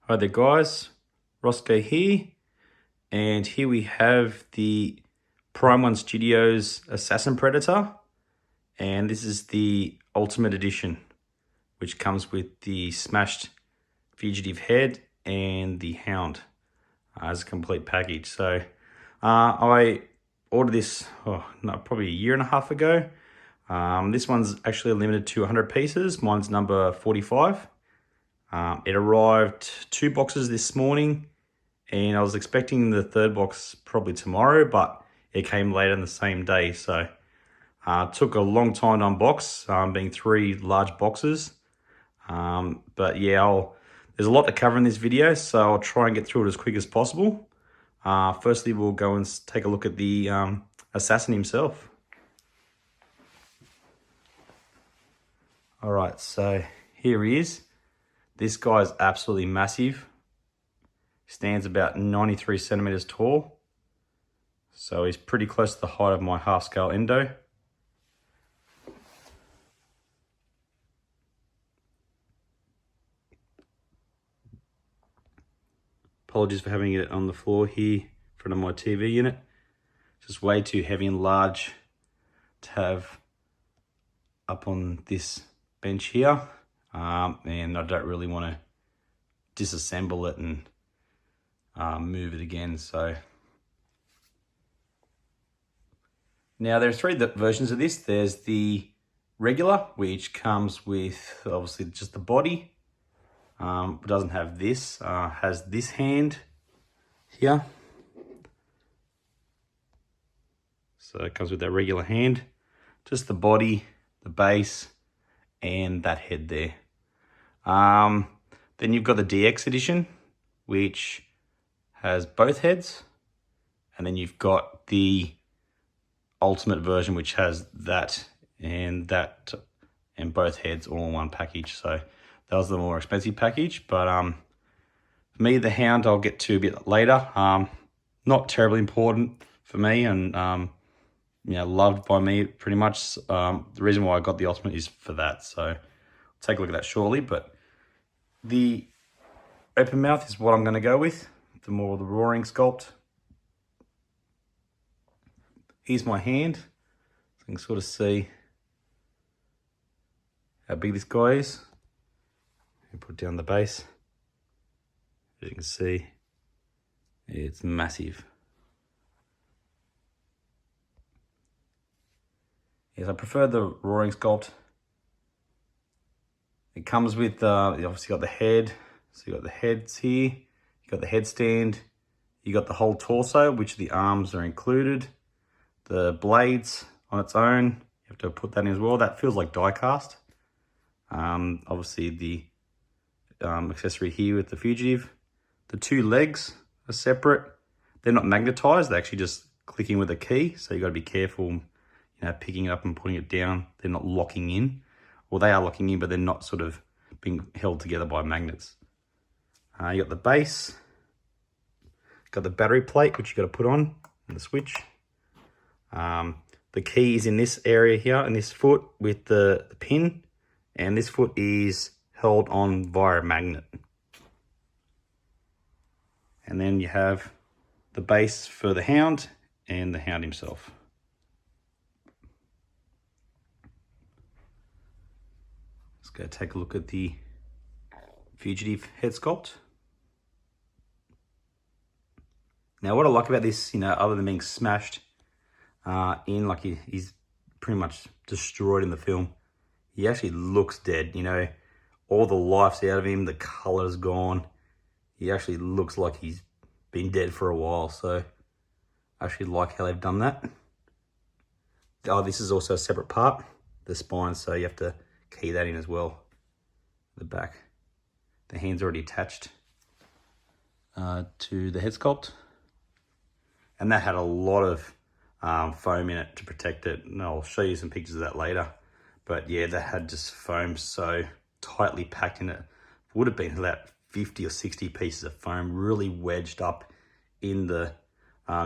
Hi there guys, Roscoe here, and here we have the Prime One Studios Assassin Predator, and this is the Ultimate Edition, which comes with the smashed fugitive head and the Hound as a complete package. So I ordered this probably a year and a half ago. This one's actually limited to 100 pieces. Mine's number 45. It arrived 2 boxes this morning, and I was expecting the 3rd box probably tomorrow, but it came later in the same day. So it took a long time to unbox, being 3 large boxes. But yeah, there's a lot to cover in this video, so I'll try and get through it as quick as possible. Firstly, we'll go and take a look at the assassin himself. All right, so here he is. This guy is absolutely massive. Stands about 93 centimeters tall. So he's pretty close to the height of my half scale endo. Apologies for having it on the floor here in front of my TV unit. Just way too heavy and large to have up on this bench here. And I don't really want to disassemble it and move it again. So now there are 3 versions of this. There's the regular, which comes with obviously just the body. It doesn't have this. Has this hand here. So it comes with that regular hand, just the body, the base, and that head there. Then you've got the DX edition, which has both heads, and then you've got the ultimate version, which has that and both heads all in one package. So that was the more expensive package, but for me, the Hound I'll get to a bit later. Not terribly important for me, and loved by me pretty much. The reason why I got the ultimate is for that, so I'll take a look at that shortly. But the open mouth is what I'm going to go with, the more the roaring sculpt. Here's my hand, so you can sort of see how big this guy is. And put down the base. As you can see, it's massive. Yes, I prefer the roaring sculpt. It comes with, you obviously got the head. So you got the heads here, you got the headstand, you got the whole torso, which the arms are included. The blades on its own, you have to put that in as well. That feels like die cast. Obviously the accessory here with the fugitive. The 2 legs are separate. They're not magnetized, they're actually just clicking with a key. So you got to be careful, picking it up and putting it down. They're not locking in. Well, they are locking in, but they're not sort of being held together by magnets. You got the base, got the battery plate, which you got to put on, and the switch. The key is in this area here, in this foot with the pin, and this foot is held on via a magnet. And then you have the base for the Hound and the Hound himself. Let's go take a look at the fugitive head sculpt. Now what I like about this, other than being smashed like he's pretty much destroyed in the film, he actually looks dead. All the life's out of him, the color's gone. He actually looks like he's been dead for a while, so I actually like how they've done that. Oh, this is also a separate part, the spine, so you have to key that in as well. The back. The hand's already attached to the head sculpt. And that had a lot of foam in it to protect it. And I'll show you some pictures of that later. But yeah, that had just foam so tightly packed in it. It would have been about 50 or 60 pieces of foam really wedged up in the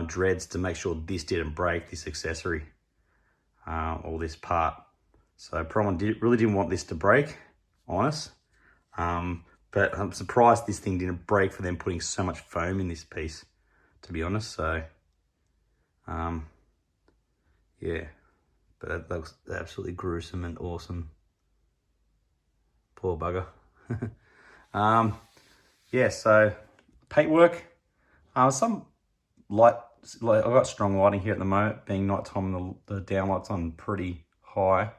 dreads to make sure this didn't break, this accessory, or this part. So Prime really didn't want this to break on us. But I'm surprised this thing didn't break for them putting so much foam in this piece, to be honest. So, yeah. But that looks absolutely gruesome and awesome. Poor bugger. Yeah, so paintwork. Some light, I've got strong lighting here at the moment, being nighttime and the downlight's on pretty high.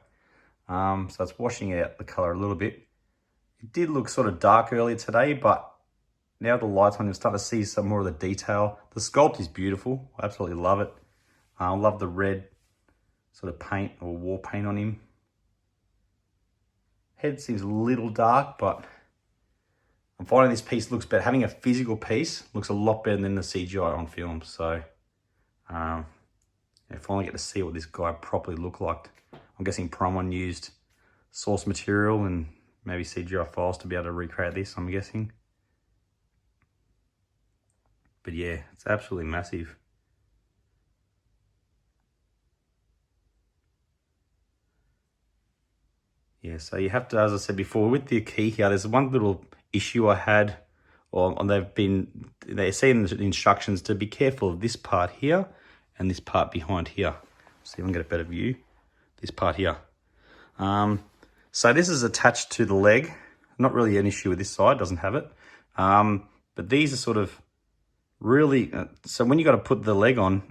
So it's washing out the color a little bit. It did look sort of dark earlier today, but now the light's on, you're starting to see some more of the detail. The sculpt is beautiful. I absolutely love it. I love the red sort of paint or war paint on him. Head seems a little dark, but I'm finding this piece looks better. Having a physical piece looks a lot better than the CGI on film. So I finally get to see what this guy properly looked like. I'm guessing Prime One used source material and maybe CGI files to be able to recreate this, I'm guessing. But yeah, it's absolutely massive. Yeah, so you have to, as I said before, with the key here, there's one little issue I had, or they say in the instructions to be careful of this part here and this part behind here. See if I can get a better view. This part here. So this is attached to the leg. Not really an issue with this side, doesn't have it. But these are sort of really, so when you got to put the leg on,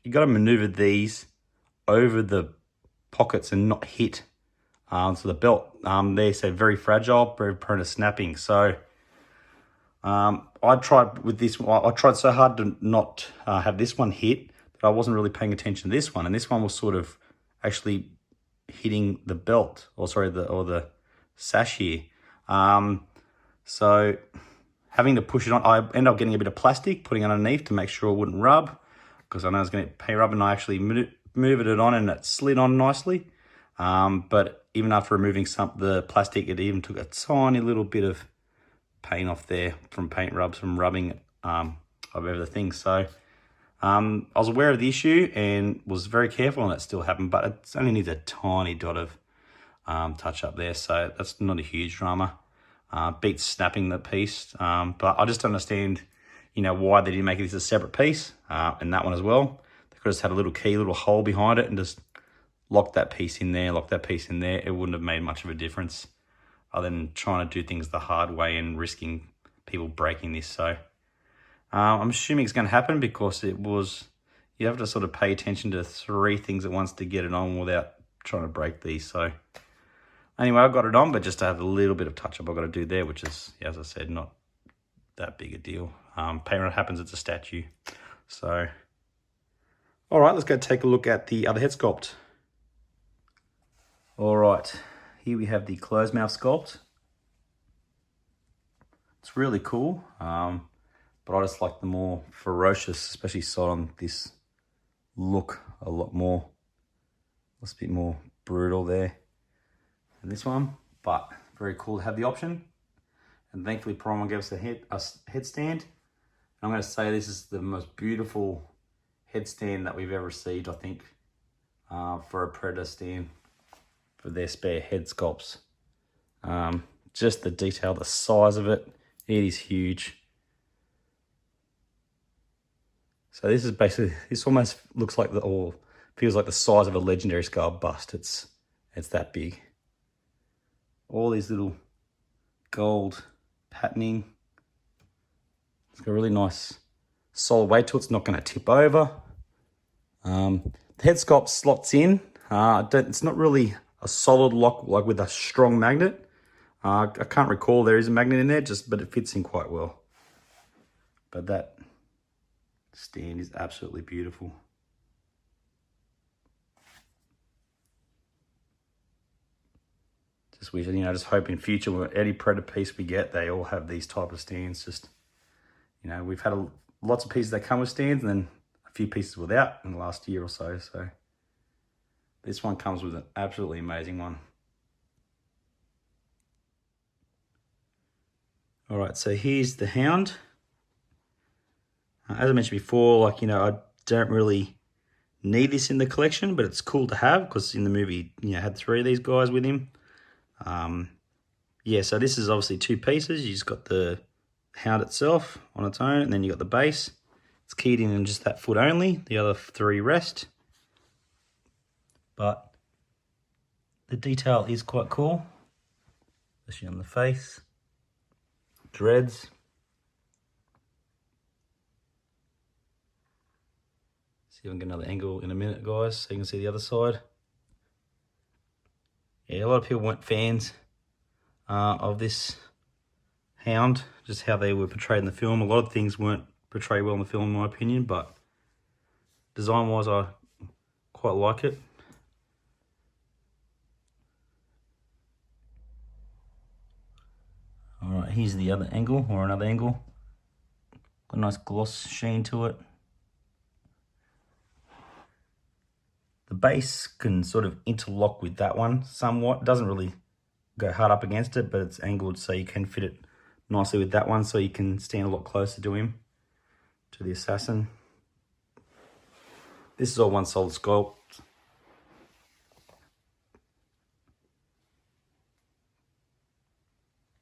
you got to maneuver these over the pockets and not hit. So the belt, they say very fragile, very prone to snapping. So I tried with this one, I tried so hard to not have this one hit that I wasn't really paying attention to this one. And this one was sort of actually hitting the belt, or sorry, the sash here. So having to push it on, I ended up getting a bit of plastic, putting it underneath to make sure it wouldn't rub, because I know I was going to pay rub, and I actually moved it on and it slid on nicely. But even after removing the plastic, it even took a tiny little bit of paint off there from paint rubs, from rubbing over the thing. So I was aware of the issue and was very careful, and it still happened, but it only needs a tiny dot of touch up there. So that's not a huge drama. Beats snapping the piece. But I just don't understand, why they didn't make this a separate piece, and that one as well. They could have just had a little key, little hole behind it, and just lock that piece in there, lock that piece in there. It wouldn't have made much of a difference other than trying to do things the hard way and risking people breaking this. So I'm assuming it's going to happen, because you have to sort of pay attention to 3 things at once to get it on without trying to break these. So anyway, I got it on, but just to have a little bit of touch up I've got to do there, which is, as I said, not that big a deal. Paint happens, it's a statue. So, all right, let's go take a look at the other head sculpt. All right, here we have the closed mouth sculpt. It's really cool, but I just like the more ferocious, especially side on this look a lot more. It's a bit more brutal there than this one, but very cool to have the option. And thankfully Prime One gave us a headstand. And I'm going to say this is the most beautiful headstand that we've ever received, I think, for a Predator stand, for their spare head sculpts. Just the detail, the size of it, it is huge. So this is basically, this almost looks like or feels like the size of a Legendary Skull bust. It's that big. All these little gold patterning. It's got a really nice solid weight to it. It's not going to tip over. The head sculpt slots in. It's not really a solid lock like with a strong magnet. I can't recall there is a magnet in there, but it fits in quite well. But that stand is absolutely beautiful. Just wish, just hope in future with any Predator piece we get, they all have these type of stands. Just, we've had lots of pieces that come with stands, and then a few pieces without in the last year or so. So this one comes with an absolutely amazing one. All right, so here's the Hound. As I mentioned before, I don't really need this in the collection, but it's cool to have, because in the movie, had 3 of these guys with him. Yeah, so this is obviously two pieces. You just got the Hound itself on its own, and then you got the base. It's keyed in just that foot only. The other three rest. But the detail is quite cool, especially on the face. Dreads. See if I can get another angle in a minute, guys, so you can see the other side. Yeah, a lot of people weren't fans of this Hound, just how they were portrayed in the film. A lot of things weren't portrayed well in the film, in my opinion, but design-wise, I quite like it. All right, here's the other angle, or another angle. Got a nice gloss sheen to it. The base can sort of interlock with that one somewhat. It doesn't really go hard up against it, but it's angled so you can fit it nicely with that one, so you can stand a lot closer to him, to the assassin. This is all one solid sculpt.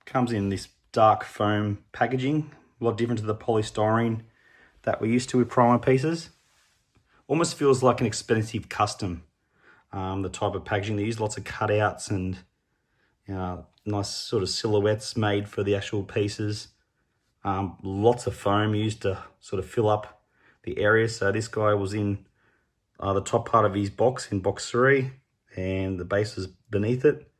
Comes in this dark foam packaging, a lot different to the polystyrene that we're used to with primer pieces. Almost feels like an expensive custom, the type of packaging they use. Lots of cutouts and nice sort of silhouettes made for the actual pieces. Lots of foam used to sort of fill up the area. So this guy was in the top part of his box, in box 3, and the base is beneath it.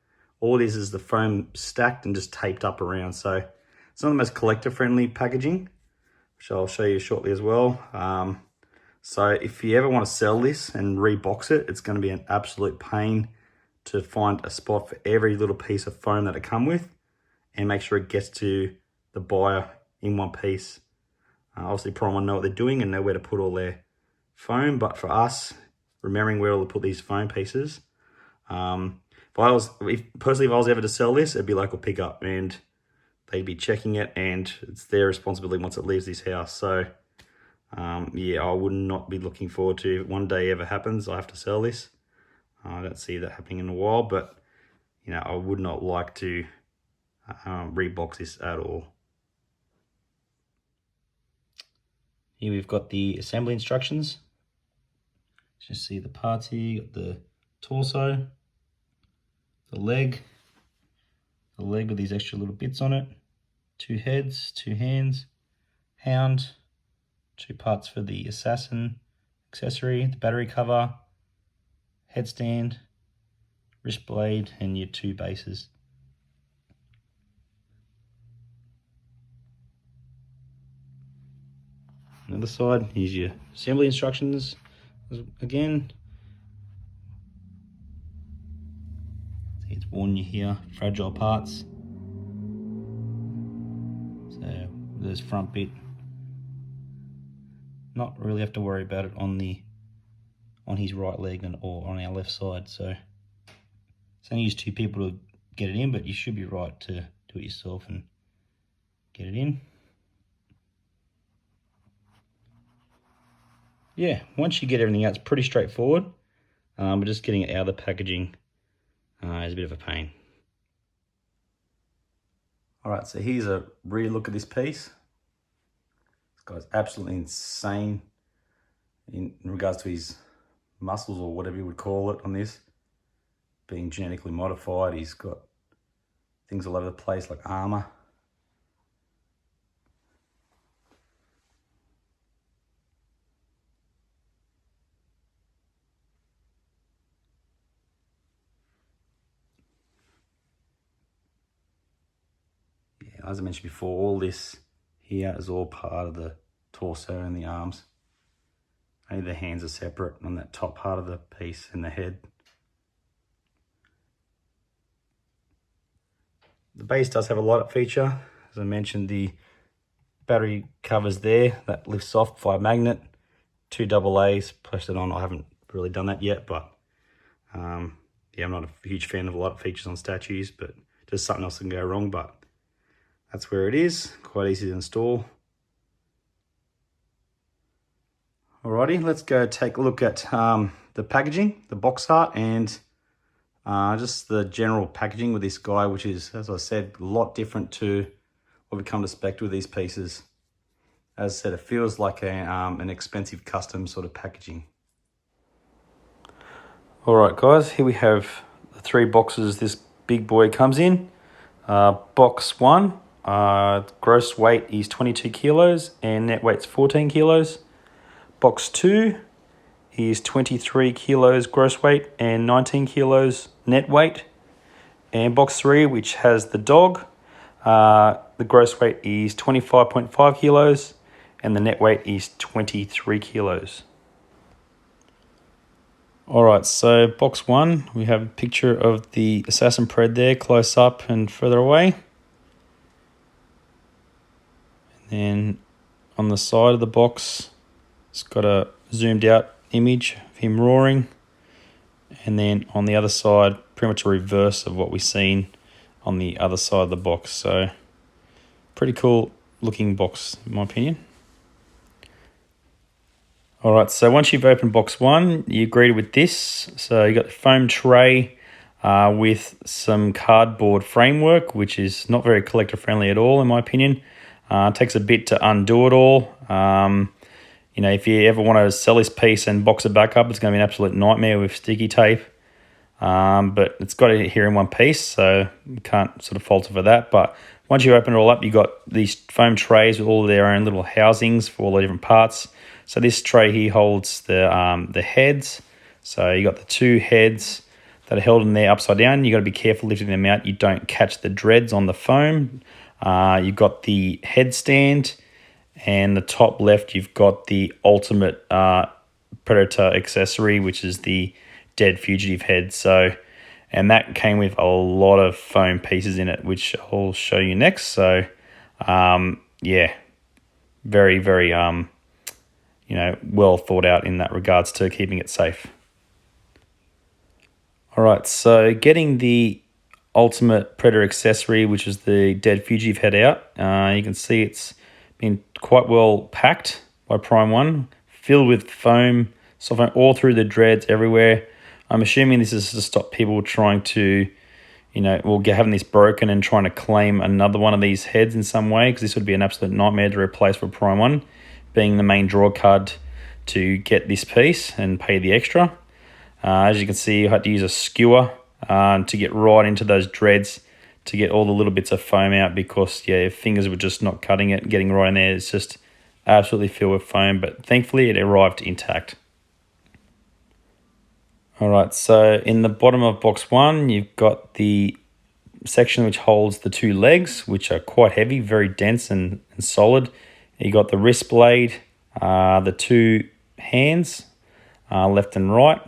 All it is the foam stacked and just taped up around. So it's not the most collector-friendly packaging, which I'll show you shortly as well. So if you ever want to sell this and rebox it, it's going to be an absolute pain to find a spot for every little piece of foam that it comes with and make sure it gets to the buyer in one piece. Obviously, Prime will know what they're doing and know where to put all their foam, but for us, remembering where to put these foam pieces, if I was ever to sell this, it'd be local pickup, and they'd be checking it, and it's their responsibility once it leaves this house. So, yeah, I would not be looking forward to one day ever happens, I have to sell this. I don't see that happening in a while, but I would not like to rebox this at all. Here we've got the assembly instructions. Just see the parts here. You got the torso, the leg with these extra little bits on it, 2 heads, 2 hands, Hound, 2 parts for the assassin accessory, the battery cover, headstand, wrist blade, and your 2 bases. On the other side, here's your assembly instructions again. It's warning you here, fragile parts. So this front bit, not really have to worry about it on his right leg or on our left side. So it's only use 2 people to get it in, but you should be right to do it yourself and get it in. Yeah, once you get everything out, it's pretty straightforward. But just getting it out of the packaging is a bit of a pain. All right, so here's a rear look at this piece. This guy's absolutely insane in regards to his muscles, or whatever you would call it on this. Being genetically modified, he's got things all over the place like armor. Yeah, as I mentioned before, all this here is all part of the torso and the arms. Only the hands are separate on that top part of the piece and the head. The base does have a light-up feature. As I mentioned, the battery covers there, that lifts off via magnet. 2 AA's, pressed it on. I haven't really done that yet, but yeah, I'm not a huge fan of a lot of features on statues, but just something else can go wrong, but that's where it is. Quite easy to install. Alrighty, let's go take a look at the packaging, the box art, and Just the general packaging with this guy, which is, as I said, a lot different to what we come to expect with these pieces. As I said, it feels like an expensive custom sort of packaging. All right, guys, here we have the 3 boxes this big boy comes in. Box 1, gross weight is 22 kilos and net weight's 14 kilos. Box 2 is 23 kilos gross weight and 19 kilos net weight. And box 3, which has the dog, the gross weight is 25.5 kilos and the net weight is 23 kilos. All right, so box 1, we have a picture of the Assassin Pred there, close up and further away. And then on the side of the box, it's got a zoomed out image of him roaring. And then on the other side, pretty much a reverse of what we've seen on the other side of the box. So pretty cool looking box, in my opinion. All right, so once you've opened box 1, you greeted with this. So you got the foam tray with some cardboard framework, which is not very collector friendly at all, in my opinion. It takes a bit to undo it all. If you ever want to sell this piece and box it back up, it's going to be an absolute nightmare with sticky tape. But it's got it here in one piece, so you can't sort of fault it for that. But once you open it all up, you've got these foam trays with all their own little housings for all the different parts. So this tray here holds the heads. So you got the 2 heads that are held in there upside down. You got to be careful lifting them out. You don't catch the dreads on the foam. You've got the headstand, and the top left you've got the ultimate Predator accessory, which is the dead fugitive head. And that came with a lot of foam pieces in it, which I'll show you next. So yeah, very, very well thought out in that regards to keeping it safe. All right, so getting the ultimate Predator accessory, which is the dead fugitive head out, you can see it's been quite well packed by Prime One, filled with foam, soft foam all through the dreads everywhere. I'm assuming this is to stop people trying to, having this broken and trying to claim another one of these heads in some way, because this would be an absolute nightmare to replace for Prime One, being the main draw card to get this piece and pay the extra. As you can see, you had to use a skewer to get right into those dreads to get all the little bits of foam out, because your fingers were just not cutting it, getting right in there. It's just absolutely filled with foam, but thankfully it arrived intact. All right, so in the bottom of box 1, you've got the section which holds the 2 legs, which are quite heavy, very dense and solid. You got the wrist blade, the 2 hands, left and right,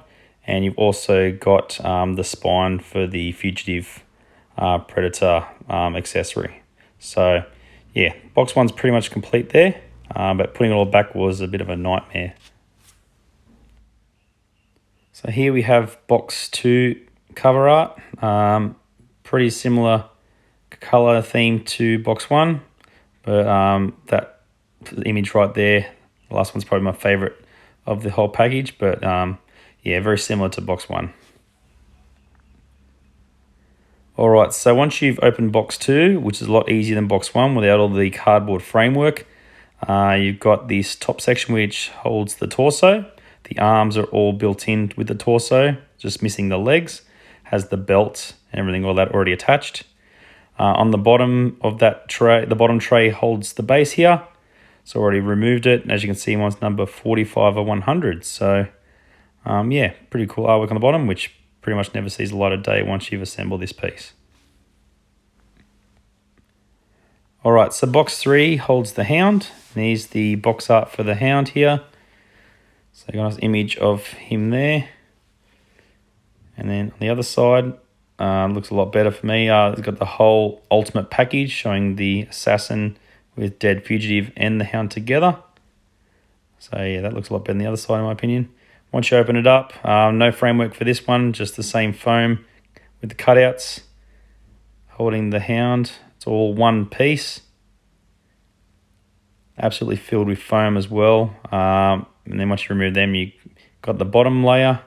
and you've also got the spine for the fugitive Predator accessory. So yeah, box 1's pretty much complete there, but putting it all back was a bit of a nightmare. So here we have box 2 cover art, pretty similar color theme to box 1, but that image right there, the last one's probably my favorite of the whole package, but yeah, very similar to box 1. All right, so once you've opened box 2, which is a lot easier than box 1 without all the cardboard framework, you've got this top section which holds the torso. The arms are all built in with the torso, just missing the legs. Has the belt and everything, all that already attached. On the bottom of that tray, the bottom tray holds the base here. So already removed it. As you can see, mine's number 45 or 100. So yeah, pretty cool artwork on the bottom, which pretty much never sees the light of day once you've assembled this piece. All right, so box 3 holds the Hound. And here's the box art for the Hound here. So you got a nice image of him there. And then on the other side, looks a lot better for me. It's got the whole ultimate package showing the Assassin with Dead Fugitive and the Hound together. So yeah, that looks a lot better than the other side in my opinion. Once you open it up, no framework for this one, just the same foam with the cutouts holding the Hound. It's all one piece. Absolutely filled with foam as well. And then once you remove them, you got the bottom layer,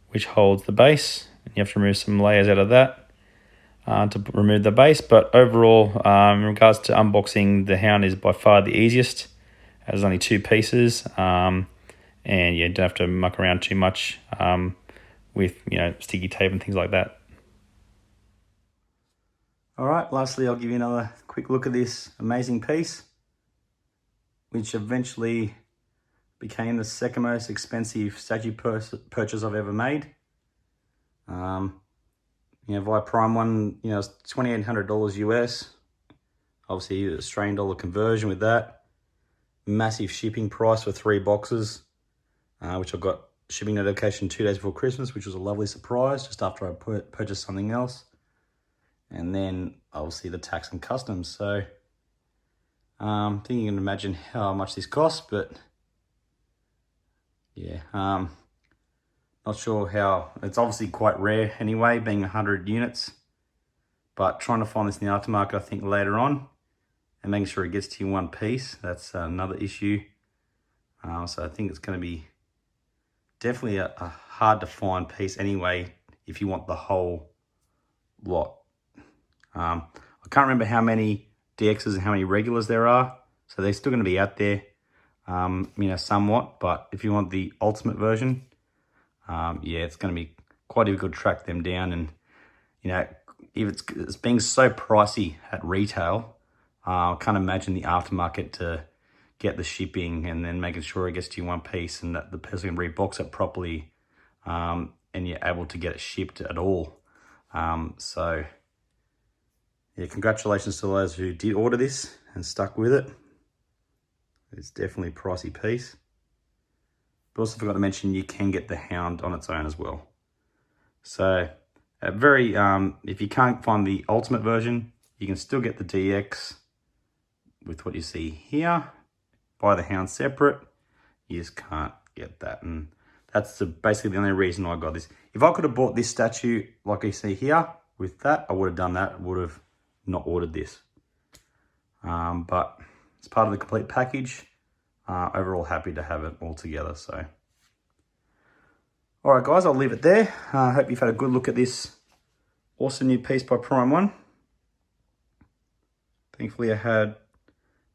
which holds the base. And You have to remove some layers out of that to remove the base. But overall, in regards to unboxing, the Hound is by far the easiest. It has only 2 pieces. And yeah, you don't have to muck around too much with, sticky tape and things like that. All right, lastly, I'll give you another quick look at this amazing piece, which eventually became the second most expensive statue purchase I've ever made. Via Prime One, it's $2,800 US. Obviously, Australian dollar conversion with that. Massive shipping price for 3 boxes, which I got shipping notification 2 days before Christmas, which was a lovely surprise just after I purchased something else. And then obviously the tax and customs. So I think you can imagine how much this costs, but yeah, not sure how. It's obviously quite rare anyway, being 100 units, but trying to find this in the aftermarket, I think later on, and making sure it gets to you in one piece, that's another issue. So I think it's going to be definitely a hard to find piece anyway if you want the whole lot. I can't remember how many DXs and how many regulars there are, so they're still going to be out there, somewhat. But if you want the ultimate version, yeah, it's going to be quite difficult to track them down. And if it's being so pricey at retail, I can't imagine the aftermarket to get the shipping and then making sure it gets to you one piece and that the person can rebox it properly, and you're able to get it shipped at all. So yeah, congratulations to those who did order this and stuck with it. It's definitely a pricey piece. But also forgot to mention you can get the Hound on its own as well. So if you can't find the ultimate version, you can still get the DX with what you see here. Buy the Hound separate. You just can't get that. And that's basically the only reason I got this. If I could have bought this statue like you see here with that, I would have done that. I would have not ordered this. But it's part of the complete package. Overall happy to have it all together. So, all right, guys, I'll leave it there. I hope you've had a good look at this awesome new piece by Prime One. Thankfully, I had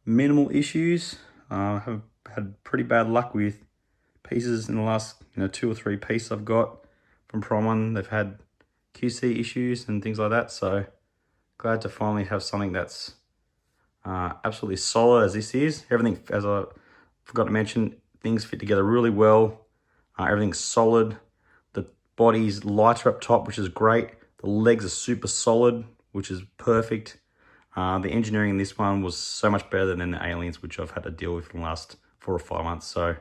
minimal issues. I have had pretty bad luck with pieces in the last 2 or 3 pieces I've got from Prime One. They've had QC issues and things like that. So glad to finally have something that's absolutely solid as this is. Everything, as I forgot to mention, things fit together really well. Everything's solid. The body's lighter up top, which is great. The legs are super solid, which is perfect. The engineering in this one was so much better than the Aliens, which I've had to deal with for the last 4 or 5 months. So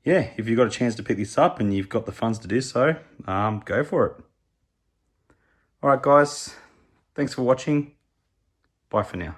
yeah, if you've got a chance to pick this up and you've got the funds to do so, go for it. All right, guys, thanks for watching. Bye for now.